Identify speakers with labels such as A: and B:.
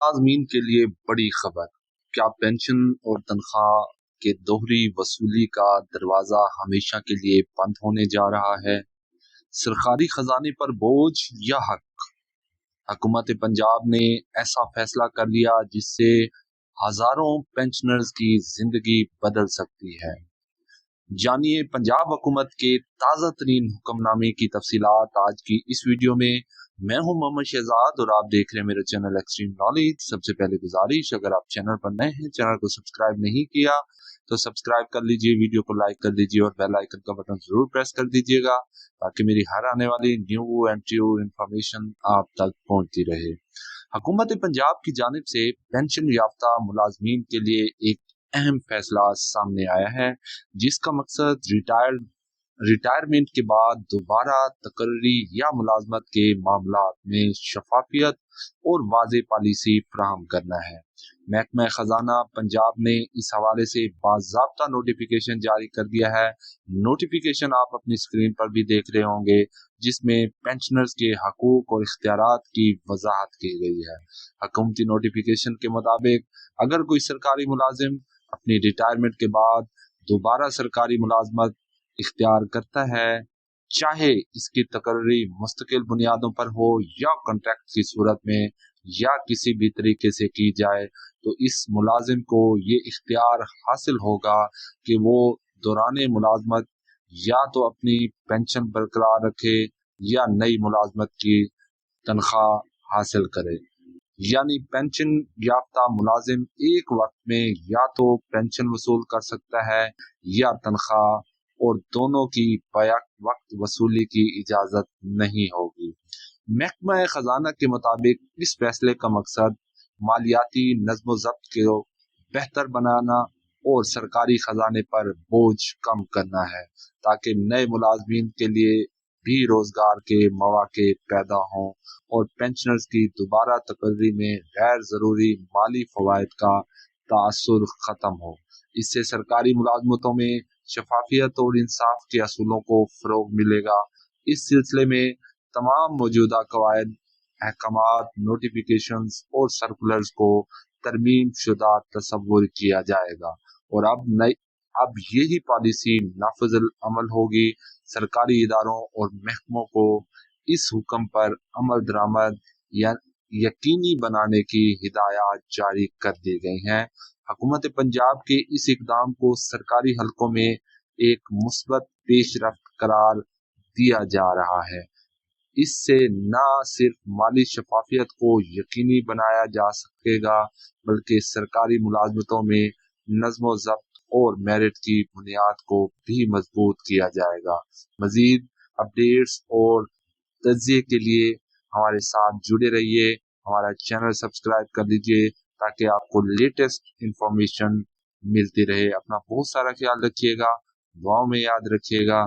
A: आज़मीन के लिए बड़ी खबर। क्या पेंशन और तनख्वाह के दोहरी वसूली का दरवाजा हमेशा के लिए बंद होने जा रहा है? सरकारी खजाने पर बोझ या हक? हुकूमत पंजाब ने ऐसा फैसला कर लिया जिससे हजारों पेंशनर्स की जिंदगी बदल सकती है। जानिए पंजाब हुकूमत के ताज़ा तरीन हुक्मनामे की तफसीलात आज की इस वीडियो में। मैं हूं मोहम्मद शहजाद और आप देख रहे हैं मेरा चैनल एक्सट्रीम नॉलेज। सबसे पहले गुजारिश, अगर आप चैनल पर नए हैं, चैनल को सब्सक्राइब नहीं किया तो सब्सक्राइब कर लीजिए, वीडियो को लाइक कर लीजिए और बेल आइकन का बटन जरूर प्रेस कर दीजिएगा ताकि मेरी हर आने वाली न्यू एंड ट्रू इंफॉर्मेशन आप तक पहुंचती रहे। हुकूमत पंजाब की जानिब से पेंशन याफ्ता मुलाजमीन के लिए एक अहम फैसला सामने आया है, जिसका मकसद रिटायरमेंट के बाद दोबारा तकर्री या मुलाजमत के मामलात में शफाफियत और वाज़ेह पॉलिसी फराहम करना है। महकमा खजाना पंजाब ने इस हवाले से बाज़ाब्ता नोटिफिकेशन जारी कर दिया है। नोटिफिकेशन आप अपनी स्क्रीन पर भी देख रहे होंगे, जिसमें पेंशनर्स के हकूक और इख्तियारात की वजाहत की गई है। हुकूमती नोटिफिकेशन के मुताबिक अगर कोई सरकारी मुलाजिम अपनी रिटायरमेंट के बाद दोबारा सरकारी मुलाजमत इख्तियार करता है, चाहे इसकी तकर्री मुस्तकिल बुनियादों पर हो या कॉन्ट्रैक्ट की सूरत में या किसी भी तरीके से की जाए, तो इस मुलाजिम को ये इख्तियार हासिल होगा कि वो दौरान मुलाजमत या तो अपनी पेंशन बरकरार रखे या नई मुलाजमत की तनख्वाह हासिल करे। यानी पेंशन याफ्ता मुलाजिम एक वक्त में या तो पेंशन वसूल कर सकता है या तनख्वाह, और दोनों की बैक वक्त वसूली की इजाजत नहीं होगी। महकमा खजाना के मुताबिक इस फैसले का मकसद मालियाती नज़्म ज़ब्त को बेहतर बनाना और सरकारी खजाने पर बोझ कम करना है, ताकि नए मुलाजमीन के लिए भी रोजगार के मौके पैदा हों और पेंशनर्स की दोबारा तकर्री में गैर जरूरी माली फवायद का तासुर खत्म हो। इससे सरकारी मुलाजमतों में शफाफियत और इंसाफ के असूलों को फरोग मिलेगा। इस सिलसिले में तमाम मौजूदा कवायद, अहकामात, नोटिफिकेशंस और सर्कुलर्स को तरमीम शुदा तस्वुर किया जाएगा और अब यही पॉलिसी नाफिजुल अमल होगी। सरकारी इदारों और महकमों को इस हुक्म पर अमल दरामद या यकीनी बनाने की हिदायत जारी कर दी गई हैं। हुकूमत पंजाब के इस इकदाम को सरकारी हलकों में एक मुस्बत पेशरफ्त करार दिया जा रहा है। इससे न सिर्फ माली शफाफियत को यकीनी बनाया जा सकेगा, बल्कि सरकारी मुलाजमतों में नज़्म ज़ब्त और मेरिट की बुनियाद को भी मजबूत किया जाएगा। मजीद अपडेट्स और तज्ज़िये के लिए हमारे साथ जुड़े रहिए, हमारा चैनल सब्सक्राइब कर लीजिए ताकि आपको लेटेस्ट इंफॉर्मेशन मिलती रहे। अपना बहुत सारा ख्याल रखिएगा, दुआओं में याद रखिएगा।